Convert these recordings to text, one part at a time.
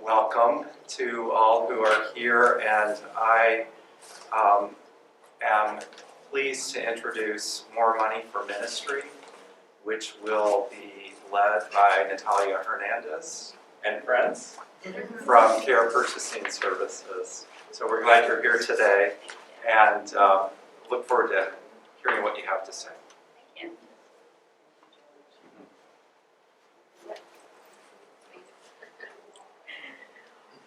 Welcome to all who are here, and I am pleased to introduce More Money for Ministry, which will be led by Natalia Hernandez and friends from Care Purchasing Services. So we're glad you're here today, and look forward to hearing what you have to say.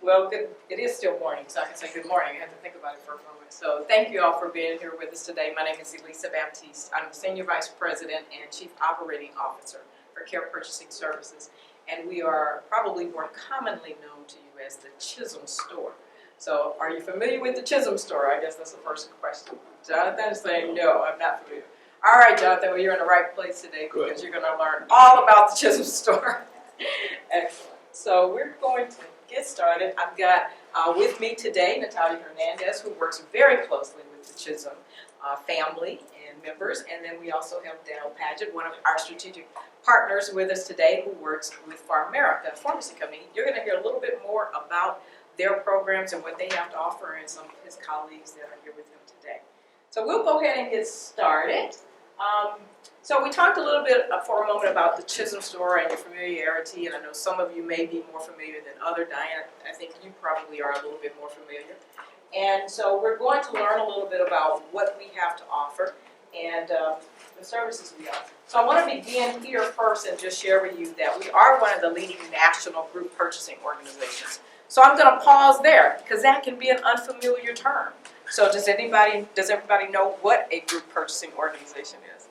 Well, it is still morning, so I can say good morning. I had to think about it for a moment. So thank you all for being here with us today. My name is Elisa Baptiste. I'm the Senior Vice President and Chief Operating Officer for Care Purchasing Services. And we are probably more commonly known to you as the Chisholm Store. So are you familiar with the Chisholm Store? I guess that's the first question. Jonathan is saying, no, I'm not familiar. All right, Jonathan, well, you're in the right place today because you're going to learn all about the Chisholm Store. Excellent. So we're going to get started. I've got with me today Natalia Hernandez, who works very closely with the Chisholm family and members, and then we also have Dale Padgett, one of our strategic partners with us today, who works with PharMerica, a pharmacy company. You're going to hear a little bit more about their programs and what they have to offer, and some of his colleagues that are here with him today. So we'll go ahead and get started. So we talked a little bit for a moment about the Chisholm Store and your familiarity, and I know some of you may be more familiar than others. Diane, I think you probably are a little bit more familiar. And so we're going to learn a little bit about what we have to offer and the services we offer. So I want to begin here first and just share with you that we are one of the leading national group purchasing organizations. So I'm going to pause there because that can be an unfamiliar term. So does everybody know what a group purchasing organization is?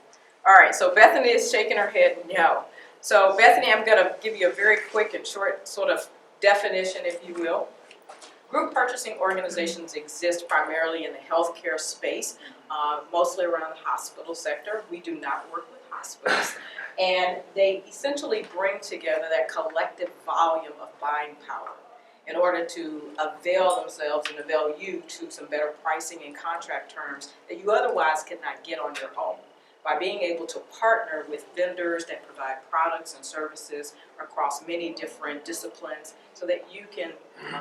All right, so Bethany is shaking her head no. So Bethany, I'm going to give you a very quick and short sort of definition, if you will. Group purchasing organizations exist primarily in the healthcare space, mostly around the hospital sector. We do not work with hospitals. And they essentially bring together that collective volume of buying power in order to avail themselves and avail you to some better pricing and contract terms that you otherwise could not get on your own, by being able to partner with vendors that provide products and services across many different disciplines so that you can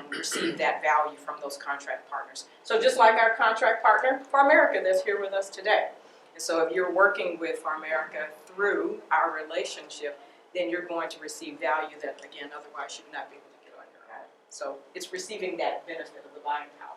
receive that value from those contract partners. So just like our contract partner, PharMerica, that's here with us today. And so if you're working with PharMerica through our relationship, then you're going to receive value that, again, otherwise you would not be able to get on your own. So it's receiving that benefit of the buying power.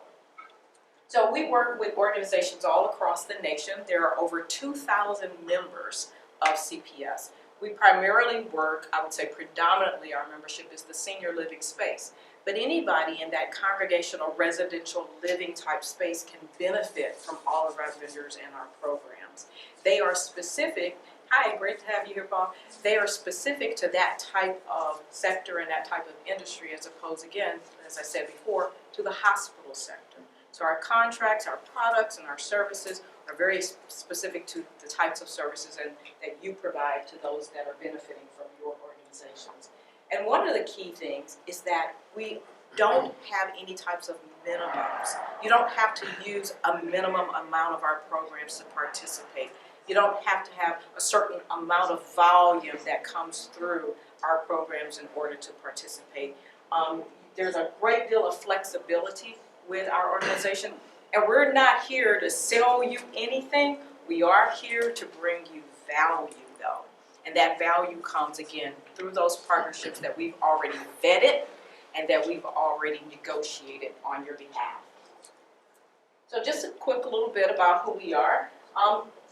So we work with organizations all across the nation. There are over 2,000 members of CPS. We primarily work, I would say predominantly our membership is the senior living space. But anybody in that congregational residential living type space can benefit from all of our vendors and our programs. They are specific. Hi, great to have you here, Paul. They are specific to that type of sector and that type of industry as opposed, again, as I said before, to the hospital sector. So our contracts, our products, and our services are very specific to the types of services that you provide to those that are benefiting from your organizations. And one of the key things is that we don't have any types of minimums. You don't have to use a minimum amount of our programs to participate. You don't have to have a certain amount of volume that comes through our programs in order to participate. There's a great deal of flexibility with our organization, and we're not here to sell you anything. We are here to bring you value, though, and that value comes again through those partnerships that we've already vetted and that we've already negotiated on your behalf. So just a quick little bit about who we are.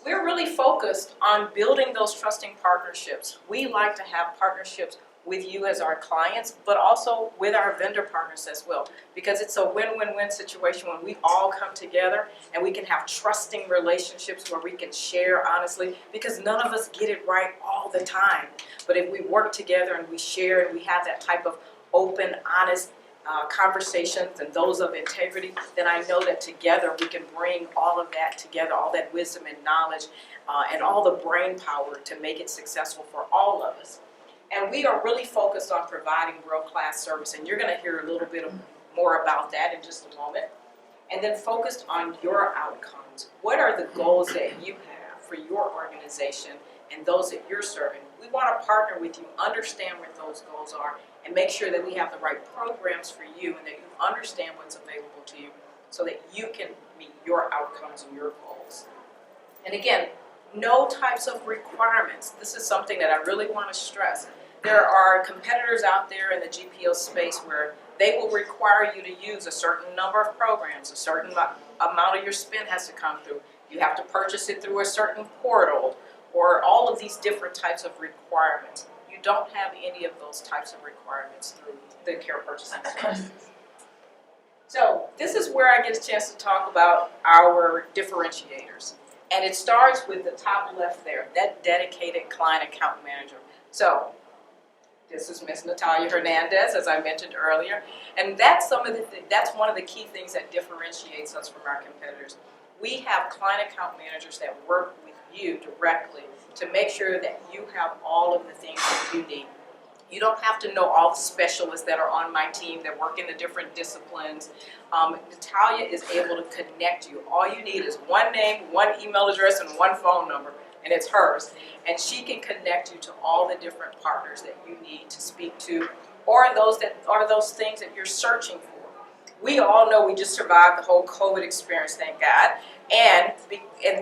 We're really focused on building those trusting partnerships. We like to have partnerships with you as our clients, but also with our vendor partners as well, because it's a win-win-win situation when we all come together and we can have trusting relationships where we can share honestly, because none of us get it right all the time. But if we work together and we share and we have that type of open, honest conversations and those of integrity, then I know that together we can bring all of that together, all that wisdom and knowledge and all the brain power to make it successful for all of us. And we are really focused on providing world-class service, and you're going to hear a little bit more about that in just a moment. And then focused on your outcomes. What are the goals that you have for your organization and those that you're serving? We want to partner with you, understand what those goals are, and make sure that we have the right programs for you and that you understand what's available to you so that you can meet your outcomes and your goals. And again, no types of requirements. This is something that I really want to stress. There are competitors out there in the GPO space where they will require you to use a certain number of programs, a certain amount of your spend has to come through. You have to purchase it through a certain portal, or all of these different types of requirements. You don't have any of those types of requirements through the care purchasing services. So this is where I get a chance to talk about our differentiators. And it starts with the top left there, that dedicated client account manager. So this is Ms. Natalia Hernandez, as I mentioned earlier, and that's one of the key things that differentiates us from our competitors. We have client account managers that work with you directly to make sure that you have all of the things that you need. You don't have to know all the specialists that are on my team that work in the different disciplines. Natalia is able to connect you. All you need is one name, one email address, and one phone number, and it's hers. And she can connect you to all the different partners that you need to speak to, or those things that you're searching for. We all know we just survived the whole COVID experience, thank God. And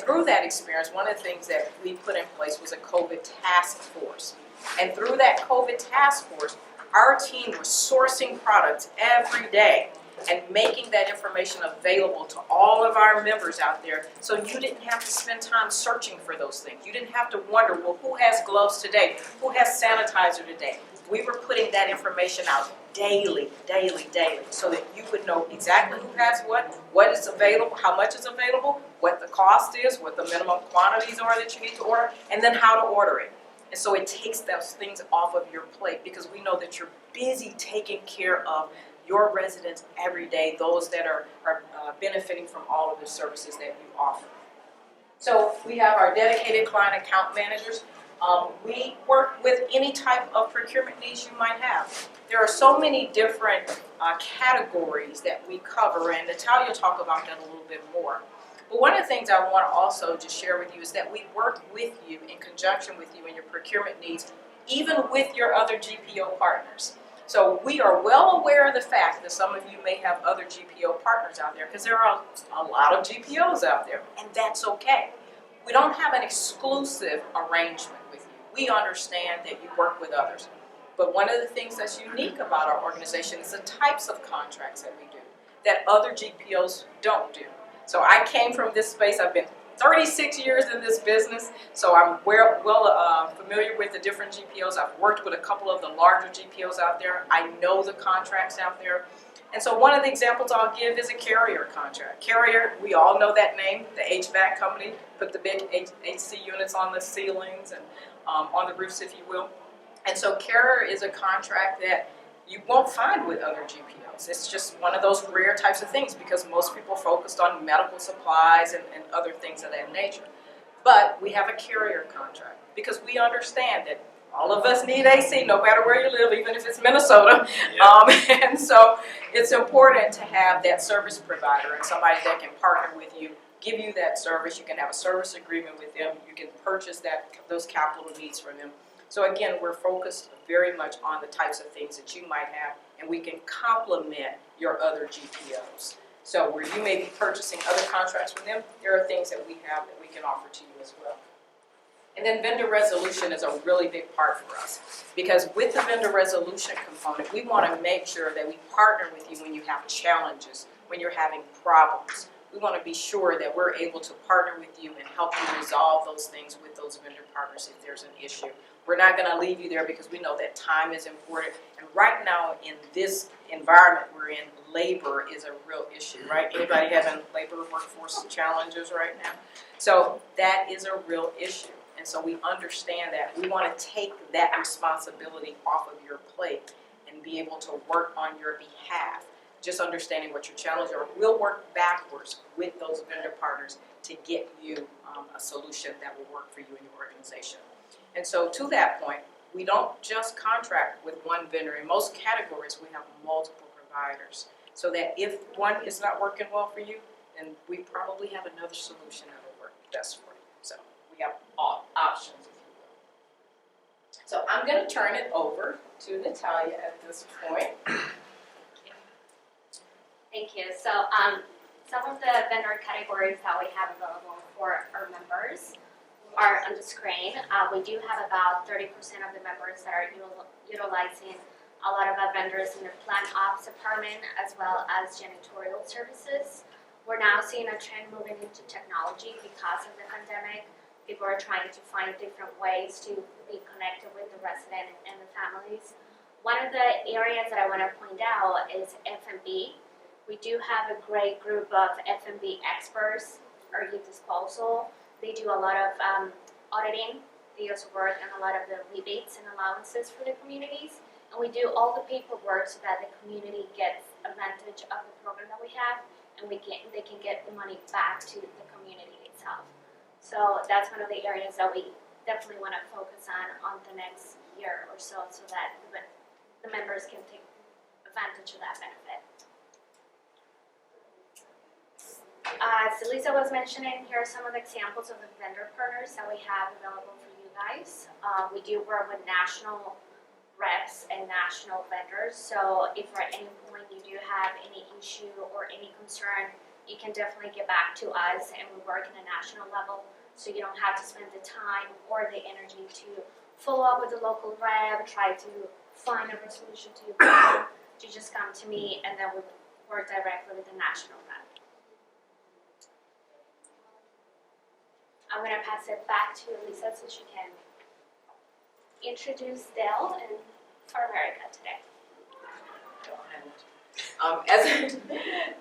through that experience, one of the things that we put in place was a COVID task force. And through that COVID task force, our team was sourcing products every day and making that information available to all of our members out there, so you didn't have to spend time searching for those things. You didn't have to wonder, well, who has gloves today? Who has sanitizer today? We were putting that information out daily, so that you would know exactly who has what is available, how much is available, what the cost is, what the minimum quantities are that you need to order, and then how to order it. And so it takes those things off of your plate because we know that you're busy taking care of your residents every day, those that are benefiting from all of the services that you offer. So we have our dedicated client account managers. We work with any type of procurement needs you might have. There are so many different categories that we cover, and Natalia will talk about that a little bit more. But one of the things I want to also just share with you is that we work with you in conjunction with you in your procurement needs, even with your other GPO partners. So we are well aware of the fact that some of you may have other GPO partners out there, because there are a lot of GPOs out there, and that's okay. We don't have an exclusive arrangement with you. We understand that you work with others. But one of the things that's unique about our organization is the types of contracts that we do that other GPOs don't do. So I came from this space. I've been 36 years in this business, so I'm well familiar with the different GPOs. I've worked with a couple of the larger GPOs out there. I know the contracts out there. And so one of the examples I'll give is a Carrier contract. Carrier, we all know that name, the HVAC company, put the big AC units on the ceilings and on the roofs, if you will. And so Carrier is a contract that you won't find with other GPOs. It's just one of those rare types of things because most people focused on medical supplies and other things of that nature. But we have a Carrier contract because we understand that all of us need AC no matter where you live, even if it's Minnesota. Yep. And so it's important to have that service provider and somebody that can partner with you, give you that service. You can have a service agreement with them. You can purchase those capital needs from them. So again, we're focused very much on the types of things that you might have, and we can complement your other GPOs. So where you may be purchasing other contracts with them, there are things that we have that we can offer to you as well. And then vendor resolution is a really big part for us, because with the vendor resolution component, we want to make sure that we partner with you when you have challenges, when you're having problems. We want to be sure that we're able to partner with you and help you resolve those things with those vendor partners if there's an issue. We're not going to leave you there because we know that time is important. And right now in this environment we're in, labor is a real issue, right? Anybody having labor workforce challenges right now? So that is a real issue. And so we understand that. We want to take that responsibility off of your plate and be able to work on your behalf. Just understanding what your challenges are. We'll work backwards with those vendor partners to get you a solution that will work for you and your organization. And so to that point, we don't just contract with one vendor. In most categories, we have multiple providers. So that if one is not working well for you, then we probably have another solution that will work best for you. So we have all options, if you will. So I'm going to turn it over to Natalia at this point. Thank you. So some of the vendor categories that we have available for our members are on the screen. We do have about 30% of the members that are utilizing a lot of our vendors in the plant ops department as well as janitorial services. We're now seeing a trend moving into technology because of the pandemic. People are trying to find different ways to be connected with the resident and the families. One of the areas that I want to point out is F&B. We do have a great group of F&B experts, early disposal. They do a lot of auditing. They also work on a lot of the rebates and allowances for the communities. And we do all the paperwork so that the community gets advantage of the program that we have, and they can get the money back to the community itself. So that's one of the areas that we definitely want to focus on the next year or so that the members can take advantage of that benefit. As Lisa was mentioning, here are some of the examples of the vendor partners that we have available for you guys. We do work with national reps and national vendors, so if at any point you do have any issue or any concern, you can definitely get back to us, and we work in a national level, so you don't have to spend the time or the energy to follow up with the local rep, try to find a resolution to your problem. You just come to me, and then we work directly with the national rep. I'm going to pass it back to Lisa so she can introduce Dell and For America today.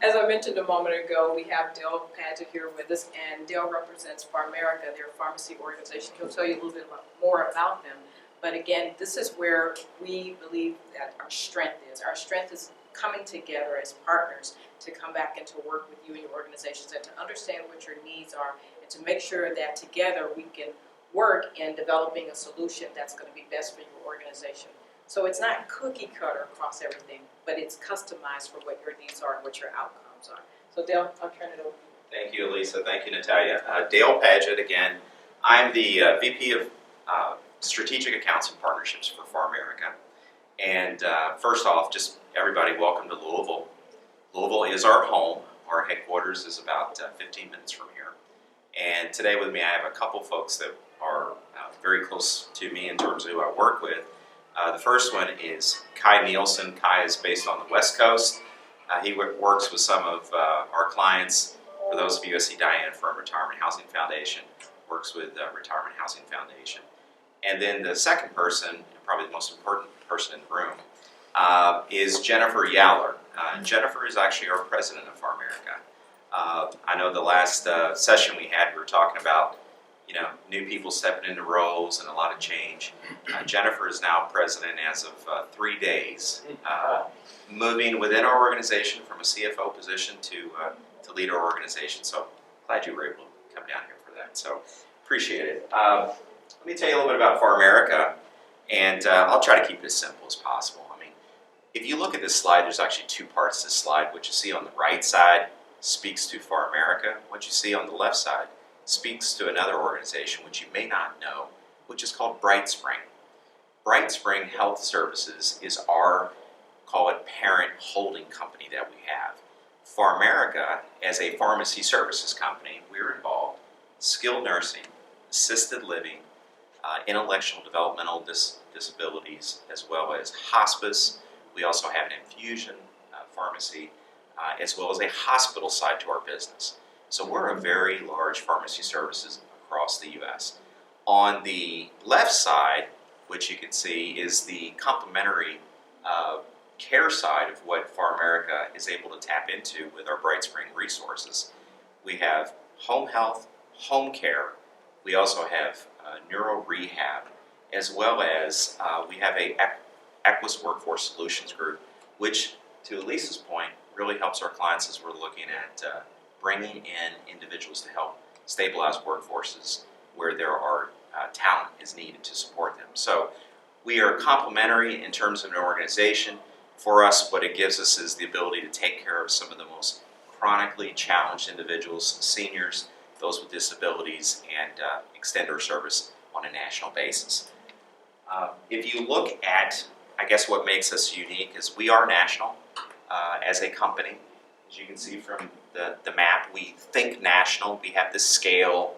As I mentioned a moment ago, we have Dale Padgett here with us, and Dale represents For America, their pharmacy organization. He'll tell you a little bit more about them. But again, this is where we believe that our strength is. Our strength is coming together as partners to come back and to work with you and your organizations and to understand what your needs are and to make sure that together we can work in developing a solution that's going to be best for your organization. So it's not cookie cutter across everything, but it's customized for what your needs are and what your outcomes are. So Dale, I'll turn it over. Thank you, Elisa. Thank you, Natalia. Dale Padgett again. I'm the VP of Strategic Accounts and Partnerships for America. And first off, just everybody, welcome to Louisville. Louisville is our home. Our headquarters is about 15 minutes from here. And today with me, I have a couple folks that are very close to me in terms of who I work with. The first one is Kai Nielsen. Kai is based on the West Coast. He works with some of our clients. For those of you who see Diane from Retirement Housing Foundation, works with Retirement Housing Foundation. And then the second person, probably the most important person in the room, is Jennifer Yaller. Jennifer is actually our president of America. I know the last session we had, we were talking about new people stepping into roles and a lot of change. Jennifer is now president as of 3 days, moving within our organization from a CFO position to lead our organization. So glad you were able to come down here for that. So appreciate it. Let me tell you a little bit about For America, and I'll try to keep it as simple as possible. I mean, if you look at this slide, there's actually two parts to this slide. What you see on the right side speaks to For America. What you see on the left side speaks to another organization which you may not know, which is called BrightSpring. BrightSpring Health Services is our, call it, parent holding company that we have. For America, as a pharmacy services company, we're involved skilled nursing, assisted living, intellectual developmental disabilities, as well as hospice. We also have an infusion pharmacy, as well as a hospital side to our business. So we're a very large pharmacy services across the U.S. On the left side, which you can see is the complementary care side of what For America is able to tap into with our BrightSpring resources. We have home health, home care. We also have neuro rehab, as well as we have a Equus Workforce Solutions group, which, to Elisa's point, really helps our clients as we're looking at bringing in individuals to help stabilize workforces where there are talent is needed to support them. So we are complementary in terms of an organization. For us, what it gives us is the ability to take care of some of the most chronically challenged individuals, seniors, those with disabilities, and extend our service on a national basis. If you look at, I guess what makes us unique is we are national as a company. As you can see from the map, we think national. We have the scale,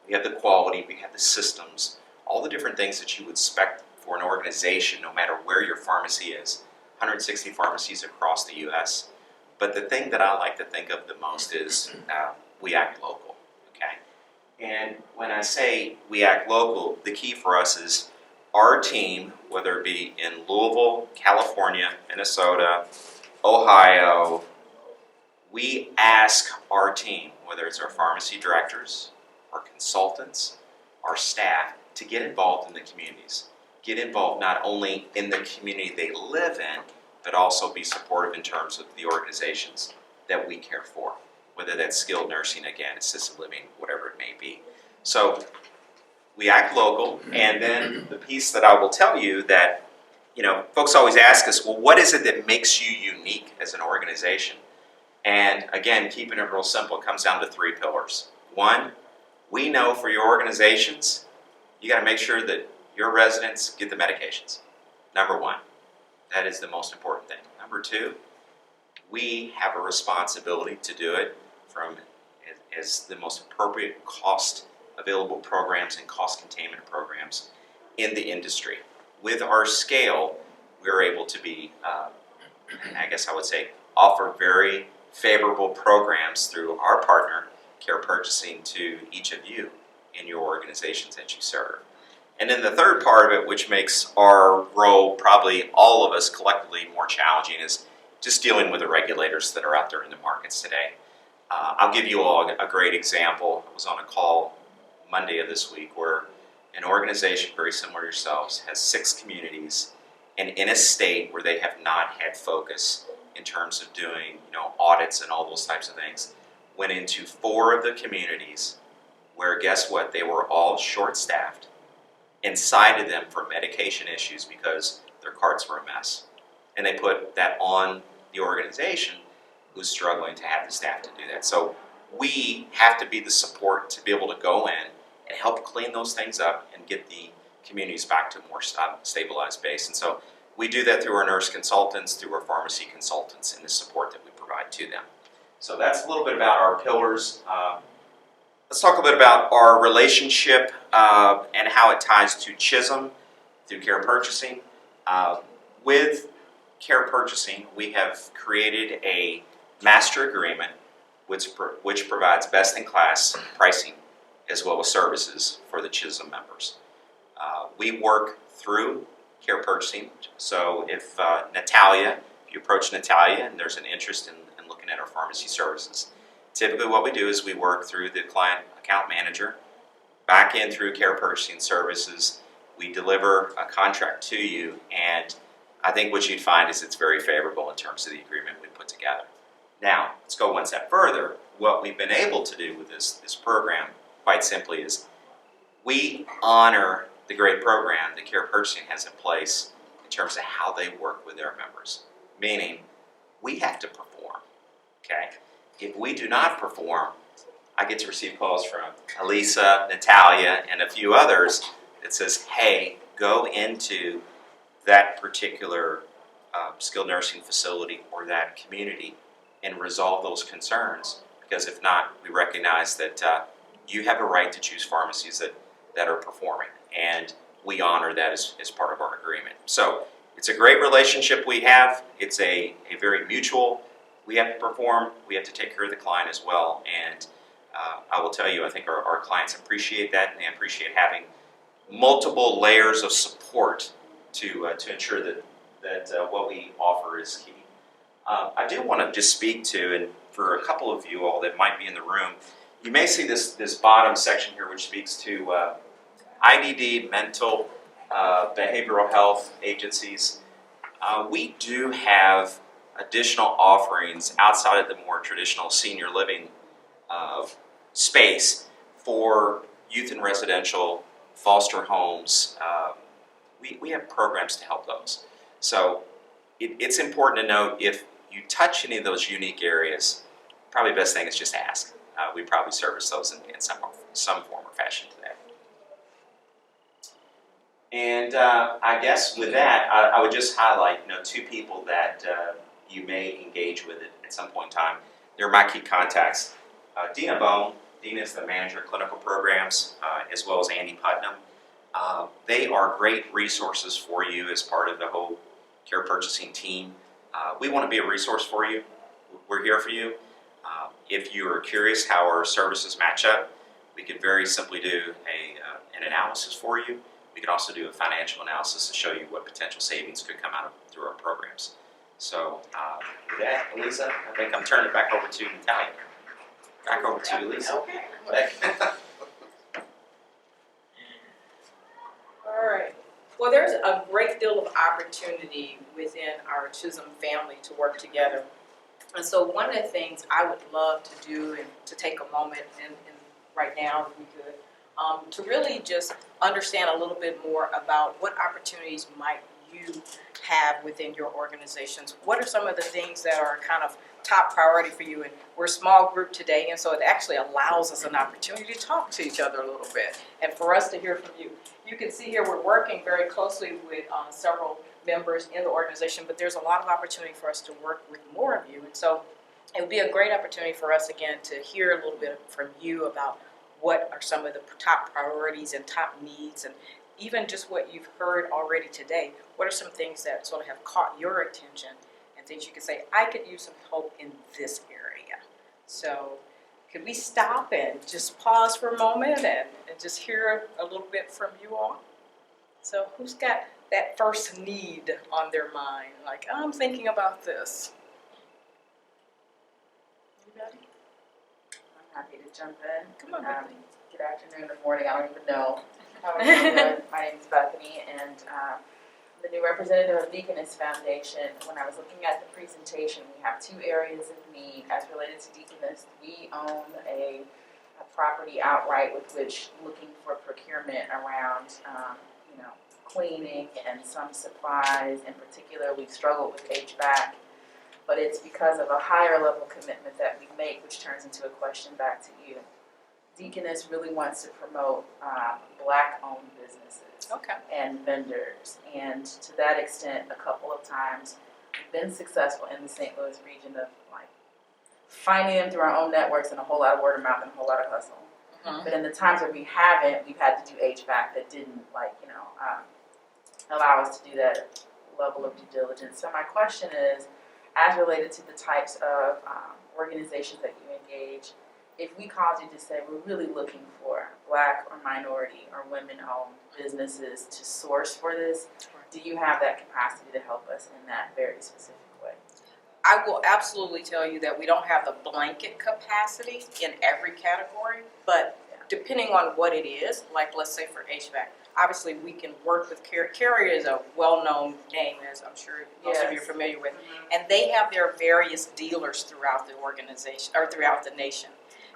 we have the quality, we have the systems, all the different things that you would expect for an organization, no matter where your pharmacy is. 160 pharmacies across the U.S. But the thing that I like to think of the most is we act local, okay? And when I say we act local, the key for us is our team, whether it be in Louisville, California, Minnesota, Ohio, we ask our team, whether it's our pharmacy directors, our consultants, our staff, to get involved in the communities. Get involved not only in the community they live in, but also be supportive in terms of the organizations that we care for, whether that's skilled nursing, again, assisted living, whatever it may be. So we act local, and then the piece that I will tell you that, folks always ask us, well, what is it that makes you unique as an organization? And again, keeping it real simple, it comes down to 3 pillars. 1, we know for your organizations, you got to make sure that your residents get the medications. Number 1. That is the most important thing. Number 2, we have a responsibility to do it from as the most appropriate cost available programs and cost containment programs in the industry. With our scale, we're able to be, I guess I would say, offer very favorable programs through our partner, Care Purchasing, to each of you in your organizations that you serve. And then the third part of it, which makes our role, probably all of us collectively, more challenging, is just dealing with the regulators that are out there in the markets today. I'll give you all a great example. I was on a call Monday of this week where an organization very similar to yourselves has 6 communities, and in a state where they have not had focus in terms of doing audits and all those types of things, went into 4 of the communities where, guess what, they were all short-staffed, and cited them for medication issues because their carts were a mess. And they put that on the organization who's struggling to have the staff to do that. So we have to be the support to be able to go in and help clean those things up and get the communities back to a more stabilized base. And so we do that through our nurse consultants, through our pharmacy consultants, and the support that we provide to them. So that's a little bit about our pillars. Let's talk a bit about our relationship and how it ties to CHHSM through Care Purchasing. With Care Purchasing, we have created a master agreement which provides best-in-class pricing as well as services for the CHHSM members. We work through Care Purchasing, so if you approach Natalia and there's an interest in looking at our pharmacy services, typically what we do is we work through the client account manager, back in through Care Purchasing Services, we deliver a contract to you, and I think what you'd find is it's very favorable in terms of the agreement we put together. Now, let's go one step further. What we've been able to do with this program, quite simply, is we honor the great program that Care Purchasing has in place in terms of how they work with their members. Meaning, we have to perform, okay? If we do not perform, I get to receive calls from Elisa, Natalia, and a few others that says, hey, go into that particular skilled nursing facility or that community and resolve those concerns, because if not, we recognize that you have a right to choose pharmacies that are performing, and we honor that as part of our agreement. So it's a great relationship we have. It's a very mutual. We have to perform, we have to take care of the client as well, and I will tell you, I think our clients appreciate that, and they appreciate having multiple layers of support to ensure that what we offer is key. I do want to just speak to, and for a couple of you all that might be in the room, you may see this bottom section here which speaks to IDD, mental, behavioral health agencies. We do have additional offerings outside of the more traditional senior living space for youth and residential, foster homes. We have programs to help those. So it's important to note, if you touch any of those unique areas, probably the best thing is just ask. We probably service those in some form or fashion today. And I guess with that, I would just highlight, two people that you may engage with at some point in time. They're my key contacts. Dina Bone. Dina is the manager of clinical programs, as well as Andy Putnam. They are great resources for you as part of the whole care purchasing team. We want to be a resource for you. We're here for you. If you are curious how our services match up, we could very simply do an analysis for you. We could also do a financial analysis to show you what potential savings could come out of through our programs. So with that, Elisa, I think I'm turning it back over to Natalia. Back over to Elisa. Okay. All right. Well, there's a great deal of opportunity within our Chisholm family to work together. And so one of the things I would love to do and to take a moment and right now, if we could, to really just understand a little bit more about what opportunities might you have within your organizations. What are some of the things that are kind of top priority for you? And we're a small group today, and so it actually allows us an opportunity to talk to each other a little bit and for us to hear from you. You can see here we're working very closely with several members in the organization, but there's a lot of opportunity for us to work with more of you. And so it would be a great opportunity for us, again, to hear a little bit from you about what are some of the top priorities and top needs, and even just what you've heard already today. What are some things that sort of have caught your attention and things you could say, I could use some help in this area? So could we stop and just pause for a moment and just hear a little bit from you all? So who's got that first need on their mind? Like, I'm thinking about this. Anybody? I'm happy to jump in. Come on, Bethany. Good afternoon or morning, I don't even know how we're doing. My name is Bethany, and I'm the new representative of Deaconess Foundation. When I was looking at the presentation, we have two areas of need as related to Deaconess. We own a property outright with which looking for procurement around, cleaning and some supplies. In particular, we've struggled with HVAC. But it's because of a higher level commitment that we make, which turns into a question back to you. Deaconess really wants to promote Black-owned businesses and vendors. And to that extent, a couple of times, we've been successful in the St. Louis region of finding them through our own networks and a whole lot of word of mouth and a whole lot of hustle. But in the times where we haven't, we've had to do HVAC that didn't allow us to do that level of due diligence. So my question is, as related to the types of organizations that you engage, if we called you to say we're really looking for Black or minority or women-owned businesses to source for this, do you have that capacity to help us in that very specific way? I will absolutely tell you that we don't have the blanket capacity in every category, but depending on what it is, like let's say for HVAC, obviously we can work with Carrier. Carrier is a well-known name, as I'm sure most of you are familiar with, and they have their various dealers throughout the organization or throughout the nation.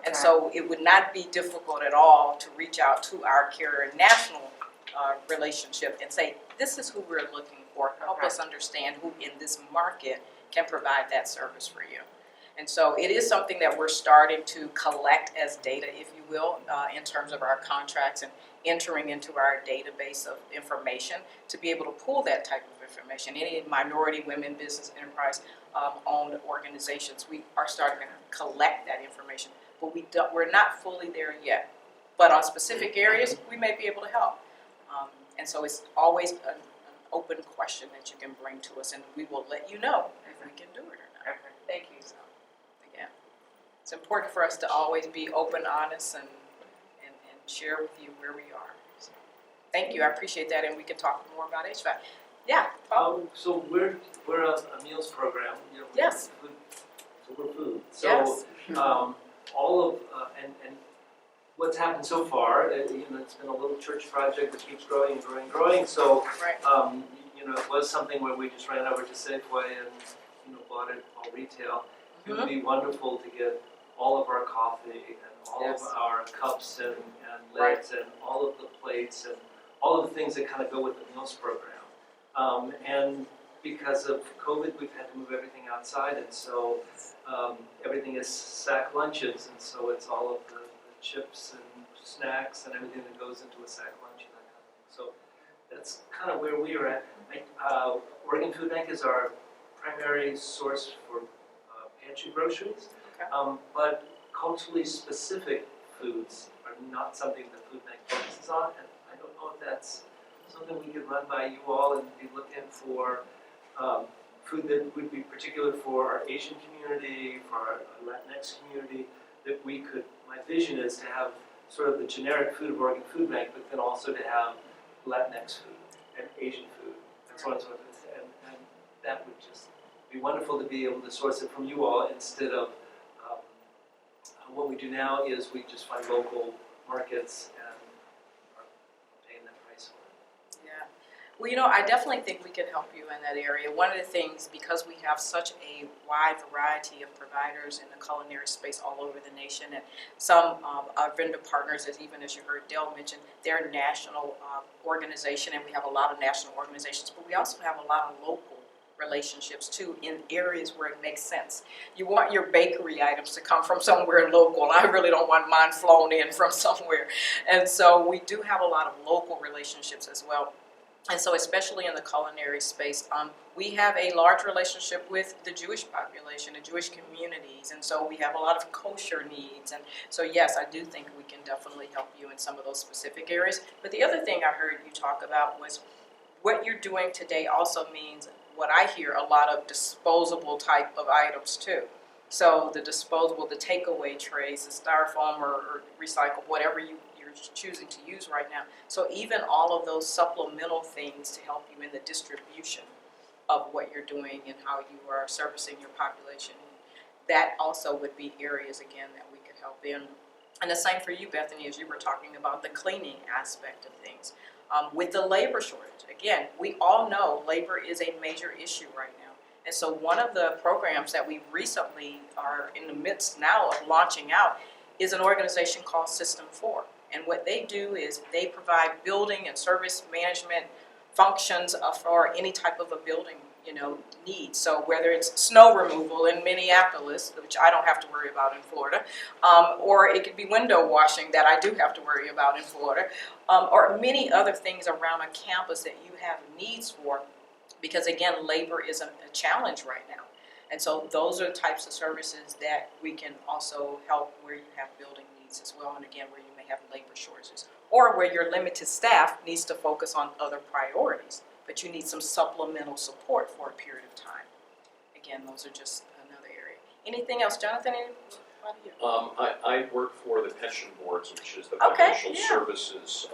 And so it would not be difficult at all to reach out to our Carrier national relationship and say, this is who we're looking for. Help us understand who in this market can provide that service for you. And so it is something that we're starting to collect as data, if you will, in terms of our contracts and entering into our database of information to be able to pull that type of information. Any minority, women, business, enterprise owned organizations, we are starting to collect that information, but we're not fully there yet. But on specific areas, we may be able to help. And so it's always an open question that you can bring to us, and we will let you know if we can do it or not. Okay, thank you. So, again, it's important for us to always be open, honest, and share with you where we are. So, thank you, I appreciate that, and we can talk more about HVAC. Yeah, Paul? So we're a meals program. Yes. We're food. So Yes. all of and what's happened so far, it's been a little church project that keeps growing and growing and growing. So Right. It was something where we just ran over to Safeway and bought it all retail. It would be wonderful to get all of our coffee and all Yes. of our cups and lids and all of the plates and all of the things that kind of go with the meals program. And because of COVID, we've had to move everything outside, and so everything is sack lunches, and so it's all of the chips and snacks and everything that goes into a sack lunch and that kind of thing. So that's kind of where we are at. Oregon Food Bank is our primary source for pantry groceries, Okay. but culturally specific foods are not something the food bank focuses on, and I don't know if that's something we could run by you all and be looking for food that would be particular for our Asian community, for our Latinx community, that we could, my vision is to have sort of the generic food of Oregon Food Bank, but then also to have Latinx food and Asian food and so on and so forth. And that would just be wonderful to be able to source it from you all instead of what we do now is we just find local markets and are paying that price for it. Yeah. Well, I definitely think we can help you in that area. One of the things, because we have such a wide variety of providers in the culinary space all over the nation, and some our vendor partners, even as you heard Dale mention, they're a national organization, and we have a lot of national organizations, but we also have a lot of local relationships too in areas where it makes sense. You want your bakery items to come from somewhere local. I really don't want mine flown in from somewhere. And so we do have a lot of local relationships as well. And so especially in the culinary space, we have a large relationship with the Jewish population, the Jewish communities, and so we have a lot of kosher needs. And so yes, I do think we can definitely help you in some of those specific areas. But the other thing I heard you talk about was what you're doing today also means what I hear a lot of disposable type of items too. So the disposable, the takeaway trays, the styrofoam or recycle, whatever you're choosing to use right now. So even all of those supplemental things to help you in the distribution of what you're doing and how you are servicing your population, that also would be areas again that we could help in. And the same for you, Bethany, as you were talking about the cleaning aspect of things. With the labor shortage, again, we all know labor is a major issue right now. And so one of the programs that we recently are in the midst now of launching out is an organization called System 4. And what they do is they provide building and service management functions for any type of a building, need. So whether it's snow removal in Minneapolis, which I don't have to worry about in Florida, or it could be window washing that I do have to worry about in Florida, or many other things around a campus that you have needs for, because again, labor is a challenge right now. And so those are the types of services that we can also help where you have building needs as well, and again, where you may have labor shortages, or where your limited staff needs to focus on other priorities, but you need some supplemental support for a period of time. Again, those are just another area. Anything else, Jonathan? I work for the pension boards, which is the Okay, financial yeah. services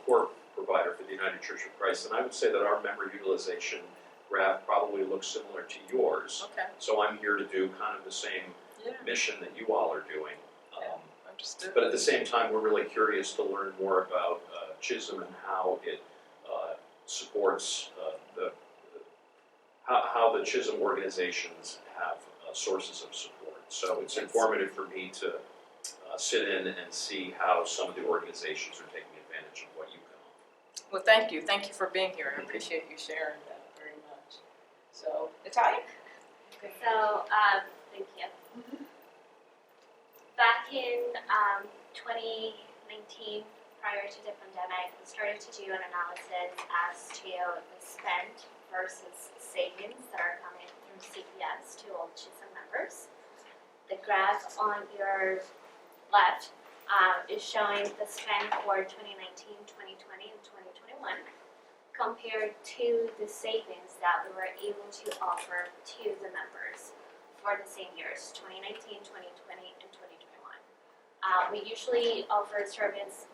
core provider for the United Church of Christ, and I would say that our member utilization graph probably looks similar to yours. Okay. So I'm here to do kind of the same mission that you all are doing. Understood. But at the same time, we're really curious to learn more about CHSM and how it supports how the CHSM organizations have sources of support. So it's informative for me to sit in and see how some of the organizations are taking advantage of what you come up with. Well, thank you. Thank you for being here. I appreciate you sharing that very much. So, Natalia? So, thank you. Back in 2019, prior to the pandemic, we started to do an analysis as to the spend versus savings that are coming from CPS to all CHSM members. The graph on your left is showing the spend for 2019, 2020, and 2021 compared to the savings that we were able to offer to the members for the same years, 2019, 2020, and 2021. We usually offer savings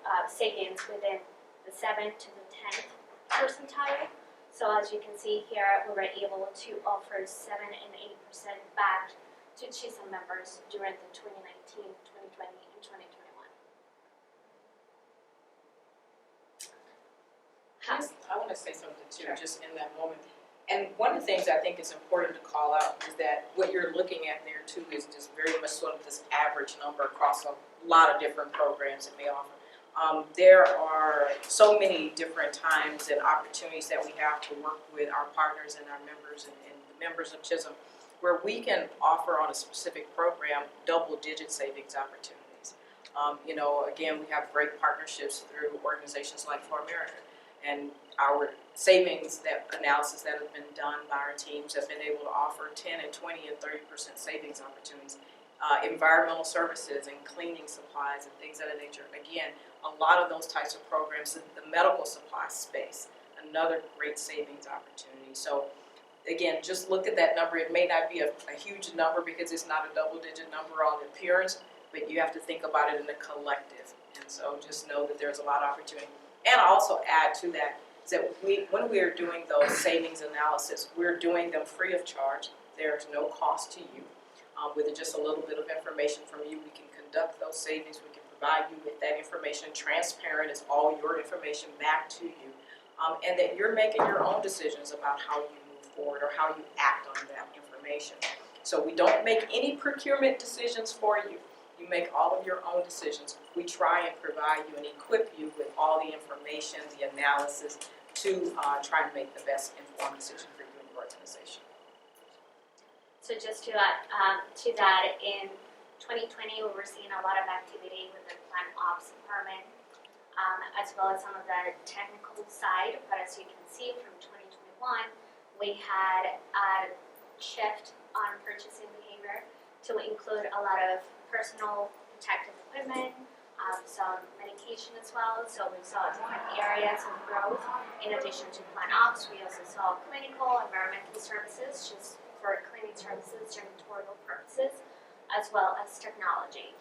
within the 7th to the 10th percentile. So as you can see here, we were able to offer 7 and 8% back to CHSM members during the 2019, 2020, and 2021. I want to say something too, just in that moment. And one of the things I think is important to call out is that what you're looking at there too is just very much sort of this average number across a lot of different programs that we offer. There are so many different times and opportunities that we have to work with our partners and our members and the members of CHSM, where we can offer on a specific program double-digit savings opportunities. Again, we have great partnerships through organizations like For America. And our savings analysis that have been done by our teams have been able to offer 10 and 20 and 30% savings opportunities. Environmental services and cleaning supplies and things of that nature. Again, a lot of those types of programs, the medical supply space, another great savings opportunity. So again, just look at that number. It may not be a huge number because it's not a double-digit number on appearance, but you have to think about it in the collective. And so just know that there's a lot of opportunity. And also add to that is that when we are doing those savings analysis, we're doing them free of charge. There's no cost to you. With just a little bit of information from you, we can conduct those savings. We can provide you with that information. Transparent is all your information back to you. And that you're making your own decisions about how you move forward or how you act on that information. So we don't make any procurement decisions for you. You make all of your own decisions. We try and provide you and equip you with all the information, the analysis to try and make the best informed decision for you and your organization. So just to add to that, in 2020 we were seeing a lot of activity with the plant ops department, as well as some of the technical side. But as you can see from 2021, we had a shift on purchasing behavior to include a lot of personal protective equipment, some medication as well. So we saw different areas of growth. In addition to plant ops, we also saw clinical, environmental services, just for cleaning services, janitorial purposes, as well as technology.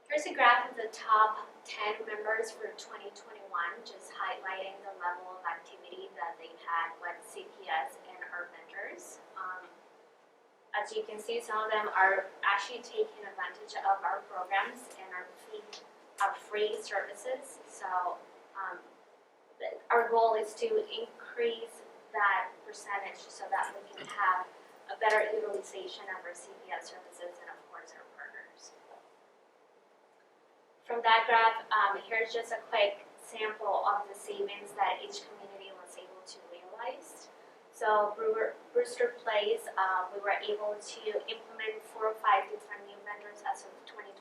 Here's a graph of the top 10 members for 2021, just highlighting the level of activity that they've had with CPS and our vendors. As you can see, some of them are actually taking advantage of our programs and our free services. So our goal is to increase that percentage so that we can have a better utilization of our CPS services and of course our partners. From that graph, here's just a quick sample of the savings that each community was able to realize. So Brewster Place, we were able to implement 4 or 5 different new vendors as of 2021,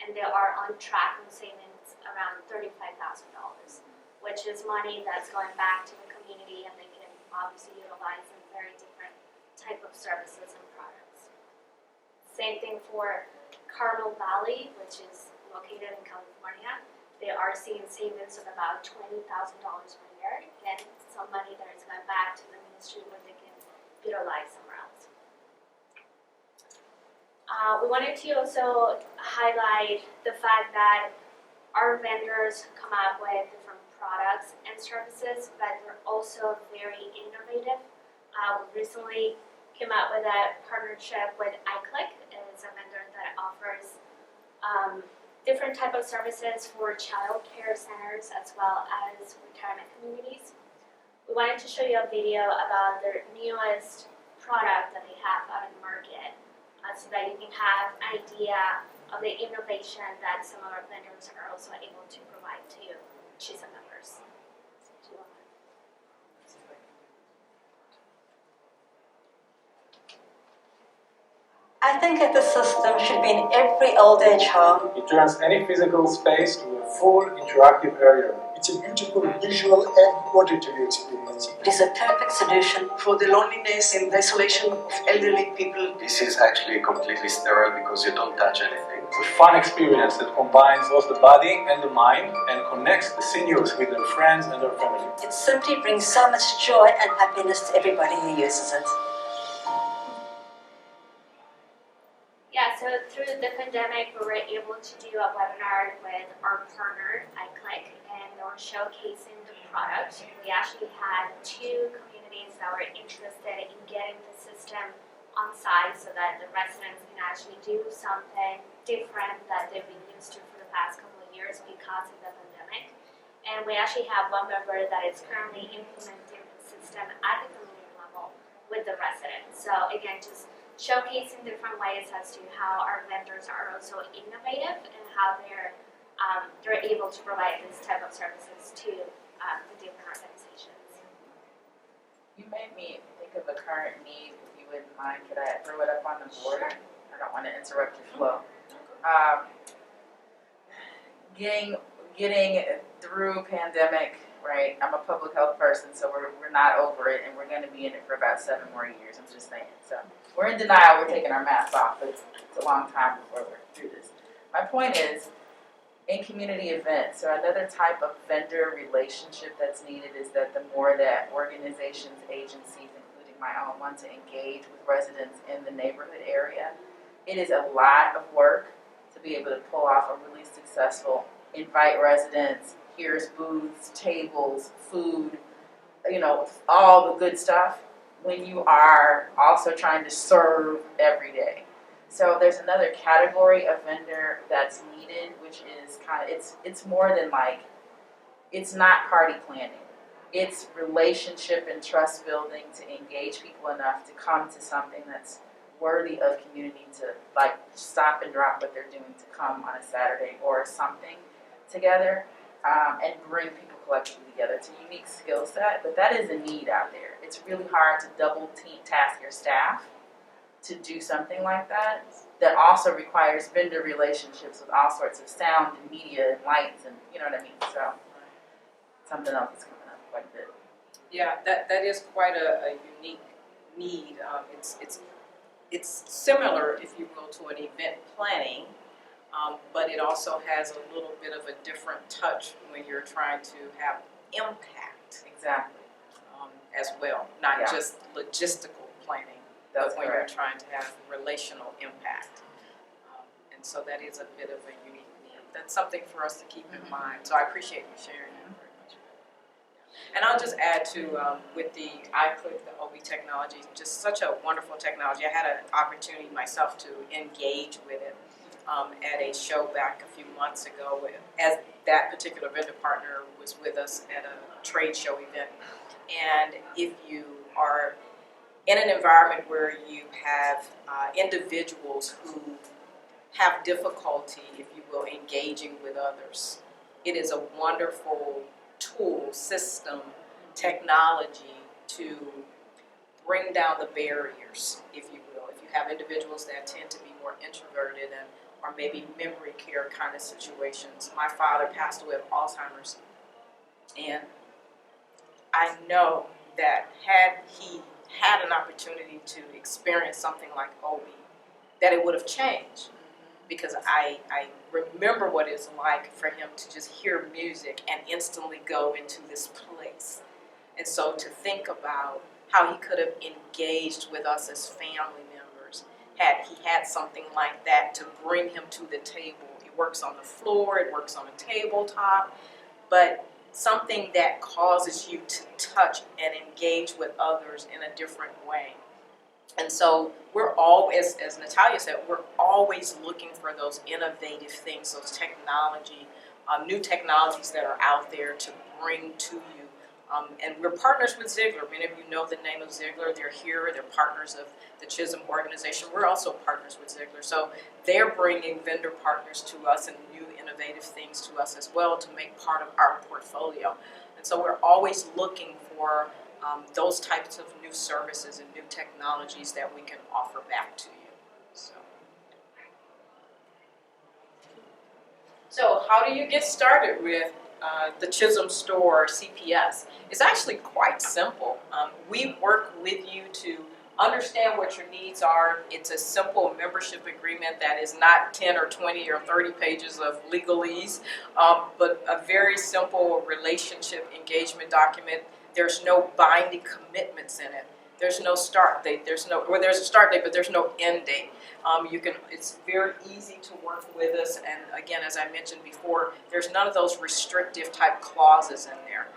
and they are on track with savings around $35,000, which is money that's going back to the community, and they can obviously utilize in very different type of services and products. Same thing for Carmel Valley, which is located in California. They are seeing savings of about $20,000 per year. Again, some money that is going back to the ministry where they can utilize somewhere else. We wanted to also highlight the fact that our vendors come up with different products and services, but they're also very innovative. We recently came out with a partnership with iClick. It is a vendor that offers different type of services for child care centers as well as retirement communities. We wanted to show you a video about their newest product that they have out in the market, so that you can have an idea of the innovation that some of our vendors are also able to provide to CHHSM members. I think that the system should be in every old age home. It turns any physical space to a full interactive area. It's a beautiful visual and auditory experience. It is a perfect solution for the loneliness and isolation of elderly people. This is actually completely sterile because you don't touch anything. It's a fun experience that combines both the body and the mind and connects the seniors with their friends and their family. It simply brings so much joy and happiness to everybody who uses it. Yeah, so through the pandemic, we were able to do a webinar with our partner, iClick, and they were showcasing the product. We actually had 2 communities that were interested in getting the system on site so that the residents can actually do something different that they've been used to for the past couple of years because of the pandemic. And we actually have one member that is currently implementing the system at the community level with the residents. So again, just showcasing different ways as to how our vendors are also innovative and how they're able to provide this type of services to the different organizations. You made me think of a current need, if you wouldn't mind. Could I throw it up on the board? Sure. I don't want to interrupt your flow. getting through pandemic, right? I'm a public health person, so we're not over it, and we're going to be in it for about 7 more years. I'm just saying. So we're in denial. We're taking our masks off, but it's a long time before we're through this. My point is, in community events, so another type of vendor relationship that's needed is that the more that organizations, agencies, including my own, want to engage with residents in the neighborhood area, it is a lot of work to be able to pull off a really successful invite residents, here's booths, tables, food, all the good stuff when you are also trying to serve every day. So there's another category of vendor that's needed, which is it's more than it's not party planning. It's relationship and trust building to engage people enough to come to something that's worthy of community, to stop and drop what they're doing to come on a Saturday or something together, and bring people collectively together. It's a unique skill set, but that is a need out there. It's really hard to double task your staff to do something like that. That also requires vendor relationships with all sorts of sound and media and lights and you know what I mean. So something else is coming up quite a bit. Yeah, that is quite a unique need. It's similar, if you will, to an event planning, but it also has a little bit of a different touch when you're trying to have impact. Exactly. As well, not Yeah. just logistical planning, That's but when correct. you're trying to have relational impact. And so that is a bit of a unique need. That's something for us to keep in mind. So I appreciate you sharing that very much. And I'll just add to, with the iClick, the OB technology, just such a wonderful technology. I had an opportunity myself to engage with it at a show back a few months ago, as that particular vendor partner was with us at a trade show event. And if you are in an environment where you have individuals who have difficulty, if you will, engaging with others, it is a wonderful tool, system, technology to bring down the barriers, if you will. If you have individuals that tend to be more introverted and or maybe memory care kind of situations. My father passed away of Alzheimer's, and I know that had he had an opportunity to experience something like OB, that it would have changed. Because I remember what it's like for him to just hear music and instantly go into this place. And so to think about how he could have engaged with us as family members had he had something like that to bring him to the table. It works on the floor, it works on a tabletop, but something that causes you to touch and engage with others in a different way. And so we're always, as Natalia said, we're always looking for those innovative things, those technology, new technologies that are out there to bring to you. And we're partners with Ziegler. Many of you know the name of Ziegler. They're here. They're partners of the CHHSM organization. We're also partners with Ziegler. So they're bringing vendor partners to us and new innovative things to us as well to make part of our portfolio. And so we're always looking for those types of new services and new technologies that we can offer back to you. So how do you get started with the CHHSM store CPS? It's actually quite simple. We work with you to understand what your needs are. It's a simple membership agreement that is not 10 or 20 or 30 pages of legalese, but a very simple relationship engagement document. There's no binding commitments in it. There's no start date. There's a start date, but there's no end date. It's very easy to work with us, and again, as I mentioned before, there's none of those restrictive type clauses in there.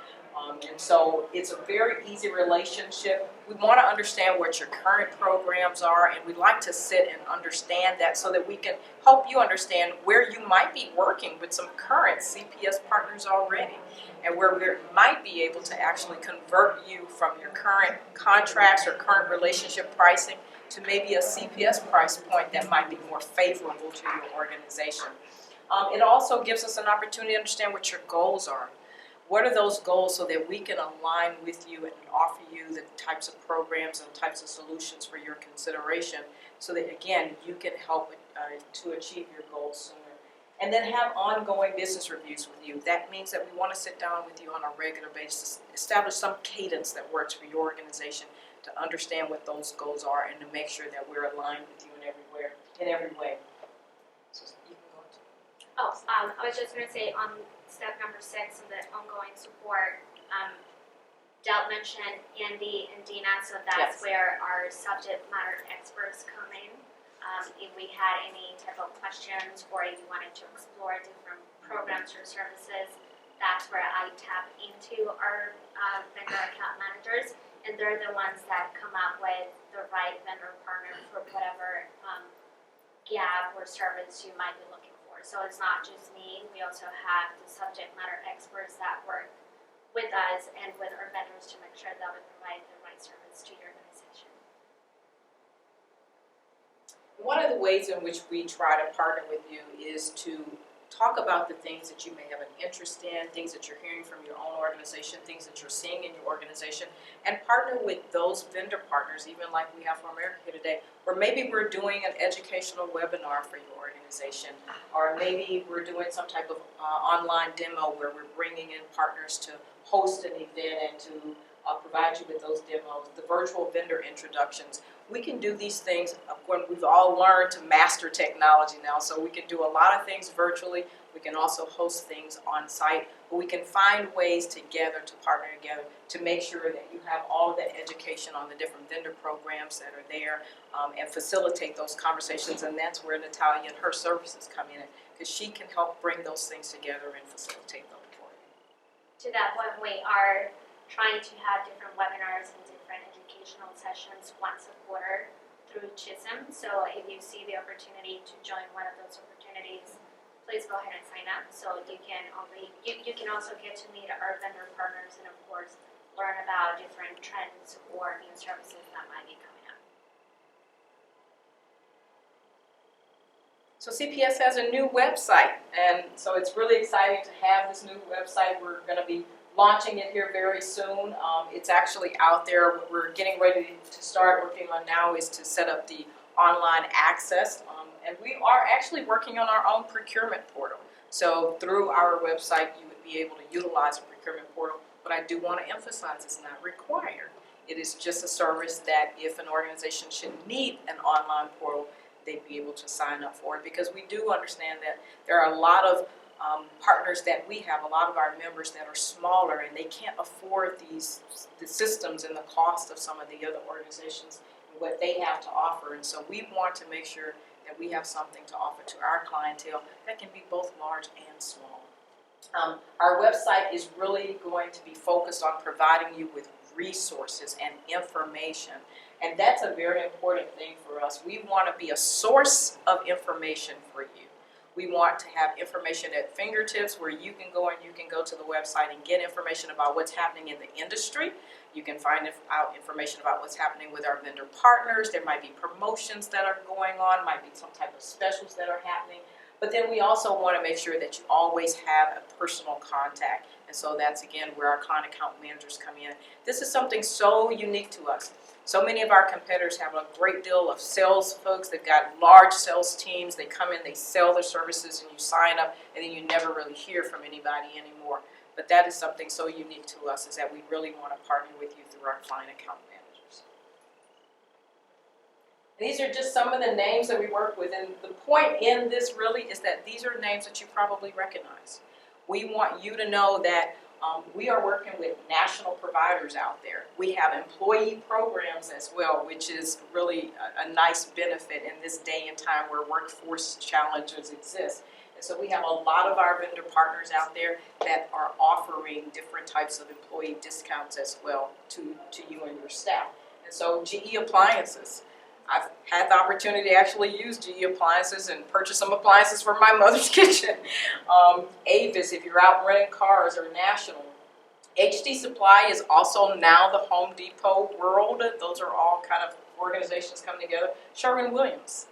And so it's a very easy relationship. We want to understand what your current programs are, and we'd like to sit and understand that so that we can help you understand where you might be working with some current CPS partners already, and where we might be able to actually convert you from your current contracts or current relationship pricing to maybe a CPS price point that might be more favorable to your organization. It also gives us an opportunity to understand what your goals are. What are those goals so that we can align with you and offer you the types of programs and types of solutions for your consideration so that, again, you can help to achieve your goals sooner. And then have ongoing business reviews with you. That means that we want to sit down with you on a regular basis, establish some cadence that works for your organization to understand what those goals are and to make sure that we're aligned with you in every way. So you can go to. I was just gonna say on step number 6 of the ongoing support, Del mentioned Andy and Dina, so that's Yes. where our subject matter experts come in. If we had any type of questions or if you wanted to explore different programs or services, that's where I tap into our vendor account managers, and they're the ones that come up with the right vendor partner for whatever gap or service you might be looking for. So it's not just me, we also have the subject matter experts that work with us and with our vendors to make sure that we provide the right service to your organization. One of the ways in which we try to partner with you is to talk about the things that you may have an interest in, things that you're hearing from your own organization, things that you're seeing in your organization, and partner with those vendor partners, even like we have for America here today, or maybe we're doing an educational webinar for your organization, or maybe we're doing some type of online demo where we're bringing in partners to host an event and to provide you with those demos, the virtual vendor introductions. We can do these things when we've all learned to master technology now, so we can do a lot of things virtually. We can also host things on site, but we can find ways together to partner together to make sure that you have all of that education on the different vendor programs that are there and facilitate those conversations, and that's where Natalia and her services come in, because she can help bring those things together and facilitate them for you. To that point, we are trying to have different webinars and different educational sessions once a quarter through CHHSM. So if you see the opportunity to join one of those opportunities, please go ahead and sign up. So you can also get to meet our vendor partners and of course learn about different trends or new services that might be coming up. So CPS has a new website, and so it's really exciting to have this new website. We're going to be launching it here very soon. It's actually out there. What we're getting ready to start working on now is to set up the online access. And we are actually working on our own procurement portal. So through our website, you would be able to utilize a procurement portal. But I do want to emphasize it's not required. It is just a service that if an organization should need an online portal, they'd be able to sign up for it. Because we do understand that there are a lot of partners that we have, a lot of our members that are smaller, and they can't afford the systems and the cost of some of the other organizations and what they have to offer. And so we want to make sure that we have something to offer to our clientele that can be both large and small. Our website is really going to be focused on providing you with resources and information. And that's a very important thing for us. We want to be a source of information for you. We want to have information at fingertips where you can go and you can go to the website and get information about what's happening in the industry. You can find out information about what's happening with our vendor partners. There might be promotions that are going on, might be some type of specials that are happening. But then we also want to make sure that you always have a personal contact. And so that's, again, where our client account managers come in. This is something so unique to us. So many of our competitors have a great deal of sales folks. They've got large sales teams. They come in, they sell their services, and you sign up, and then you never really hear from anybody anymore. But that is something so unique to us, is that we really want to partner with you through our client account managers. These are just some of the names that we work with, and the point in this really is that these are names that you probably recognize. We want you to know that we are working with national providers out there. We have employee programs as well, which is really a nice benefit in this day and time where workforce challenges exist. And so we have a lot of our vendor partners out there that are offering different types of employee discounts as well to you and your staff. And so GE Appliances. I've had the opportunity to actually use GE Appliances and purchase some appliances for my mother's kitchen. Avis, if you're out renting cars, or National. HD Supply is also now the Home Depot world. Those are all kind of organizations coming together. Sherwin-Williams.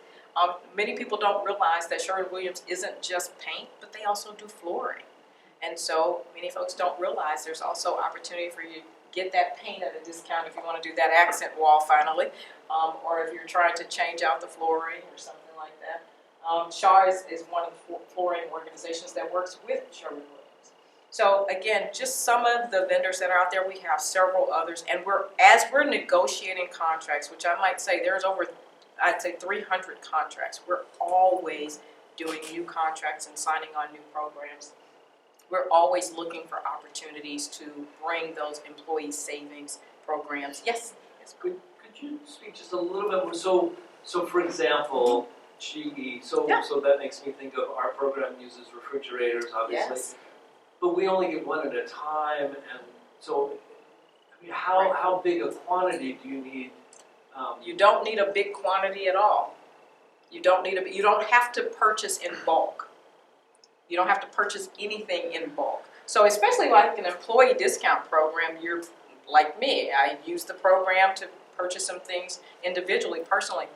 Many people don't realize that Sherwin-Williams isn't just paint, but they also do flooring. And so many folks don't realize there's also opportunity for you to get that paint at a discount if you want to do that accent wall finally, or if you're trying to change out the flooring or something like that. Shaw is one of the flooring organizations that works with Sherwin-Williams. So again, just some of the vendors that are out there, we have several others, and as we're negotiating contracts, which I might say there's over, I'd say 300 contracts, we're always doing new contracts and signing on new programs. We're always looking for opportunities to bring those employee savings programs. Yes? Could you speak just a little bit more? So for example, GE, so that makes me think of our program uses refrigerators, obviously. Yes. But we only get one at a time, and so, I mean, how big a quantity do you need? You don't need a big quantity at all. You don't have to purchase in bulk. You don't have to purchase anything in bulk. So especially like an employee discount program, you're like me. I use the program to purchase some things individually, personally.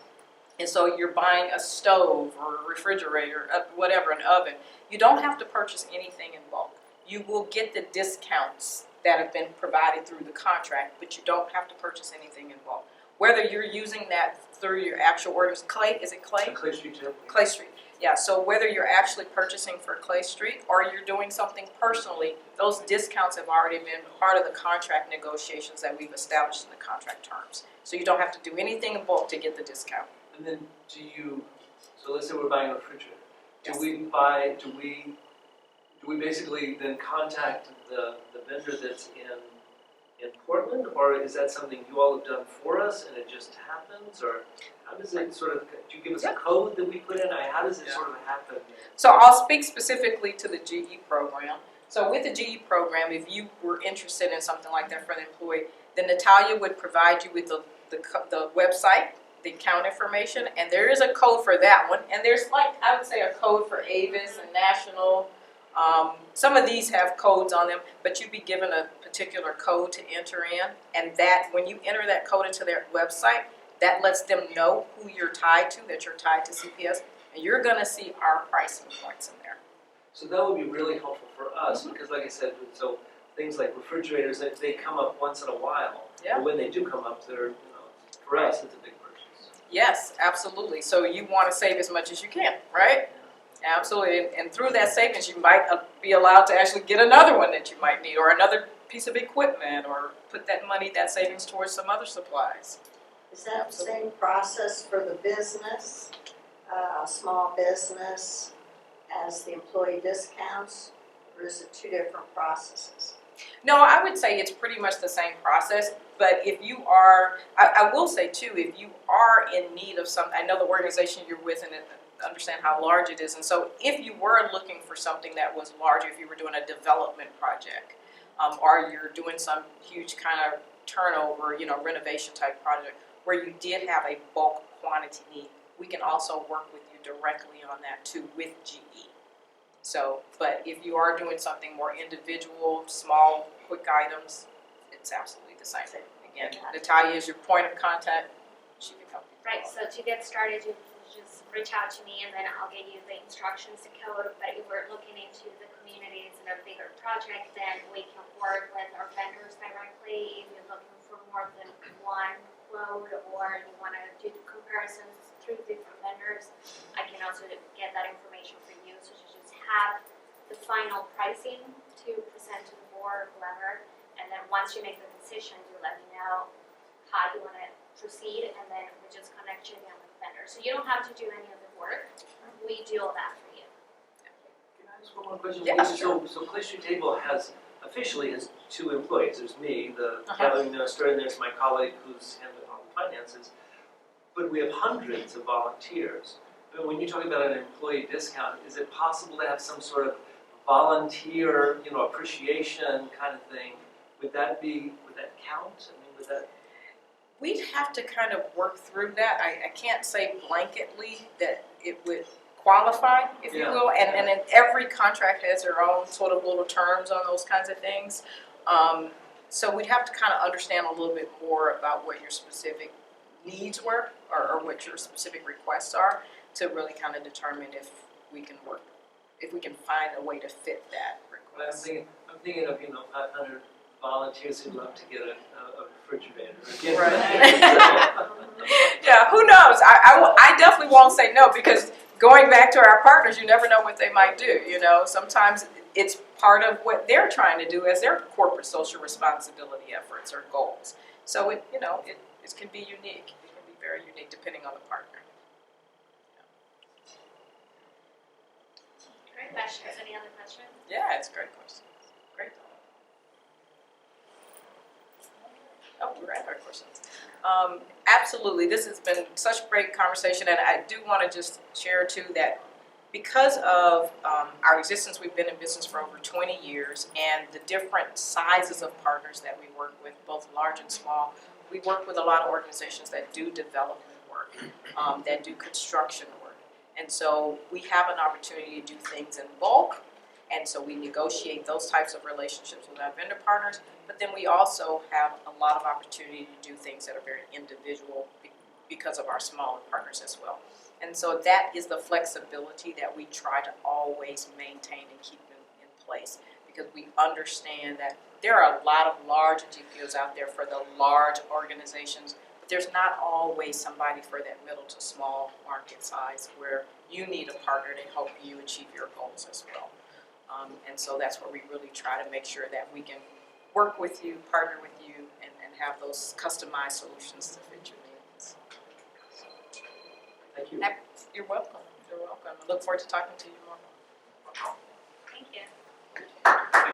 And so you're buying a stove or a refrigerator, whatever, an oven. You don't have to purchase anything in bulk. You will get the discounts that have been provided through the contract, but you don't have to purchase anything in bulk. Whether you're using that through your actual orders, Clay, is it Clay? Clay Street too. Clay Street, yeah. So whether you're actually purchasing for Clay Street or you're doing something personally, those discounts have already been part of the contract negotiations that we've established in the contract terms. So you don't have to do anything in bulk to get the discount. And then so let's say we're buying a refrigerator. Yes. Do we basically then contact the vendor that's in Portland, or is that something you all have done for us and it just happens, or how does it sort of, do you give us a code that we put in? How does it sort of happen? So I'll speak specifically to the GE program. So with the GE program, if you were interested in something like that for the employee, then Natalia would provide you with the website, the account information, and there is a code for that one. And there's I would say a code for Avis and National. Some of these have codes on them, but you'd be given a particular code to enter in, and that when you enter that code into their website, that lets them know who you're tied to, that you're tied to CPS, and you're going to see our pricing points in there. So that would be really helpful for us, because like I said, so things like refrigerators, they come up once in a while. Yeah. But when they do come up, they're, for us, it's a big purchase. Yes, absolutely. So you want to save as much as you can, right? Absolutely, and through that savings, you might be allowed to actually get another one that you might need, or another piece of equipment, or put that savings towards some other supplies. Is that the same process for the business, small business, as the employee discounts, or is it two different processes? No, I would say it's pretty much the same process, but if you are, I will say too, if you are in need of something, I know the organization you're with and understand how large it is, and so if you were looking for something that was larger, if you were doing a development project, or you're doing some huge kind of turnover, renovation type project, where you did have a bulk quantity need, we can also work with you directly on that too with GE. So, but if you are doing something more individual, small, quick items, it's absolutely the same. Again, Natalia is your point of contact. She can help you. Right, so to get started, you just reach out to me and then I'll give you the instructions to code. But if we're looking into the communities and a bigger project, then we can work with our vendors directly. If you're looking for more than one quote or you want to do comparisons through different vendors, I can also get that information for you. So you just have the final pricing to present to the board, whoever, and then once you make the decision, you let me know how you want to proceed, and then we just connect you again with the vendor. So you don't have to do any of the work. We do all that for you. Can I ask one more question? Yeah, So Clay Street Table officially has two employees. There's me, the gathering administrator, and there's my colleague who's handling all the finances. But we have hundreds of volunteers. I mean, when you talk about an employee discount, is it possible to have some sort of volunteer, appreciation kind of thing? Would that count? I mean, would that? We'd have to kind of work through that. I can't say blanketly that it would qualify, if you will, and then every contract has their own sort of little terms on those kinds of things. So we'd have to kind of understand a little bit more about what your specific needs were or what your specific requests are to really kind of determine if we can find a way to fit that request. I'm thinking of 500 volunteers who'd love to get a refrigerator. Right. Yeah, who knows? I definitely won't say no, because going back to our partners, you never know what they might do, you know. Sometimes it's part of what they're trying to do as their corporate social responsibility efforts or goals. So it can be unique. It can be very unique depending on the partner. Great questions. Any other questions? Yeah, it's a great question. Great. Oh, we're at our questions. Absolutely, this has been such great conversation, and I do want to just share too that because of our existence, we've been in business for over 20 years, and the different sizes of partners that we work with, both large and small. We work with a lot of organizations that do development work, that do construction work, and so we have an opportunity to do things in bulk, and so we negotiate those types of relationships with our vendor partners. But then we also have a lot of opportunity to do things that are very individual because of our smaller partners as well. And so that is the flexibility that we try to always maintain and keep in place, because we understand that there are a lot of large GPOs out there for the large organizations, but there's not always somebody for that middle to small market size where you need a partner to help you achieve your goals as well. And so that's where we really try to make sure that we can work with you, partner with you, and have those customized solutions to fit your needs. Thank you. You're welcome. You're welcome. I look forward to talking to you more. Thank you.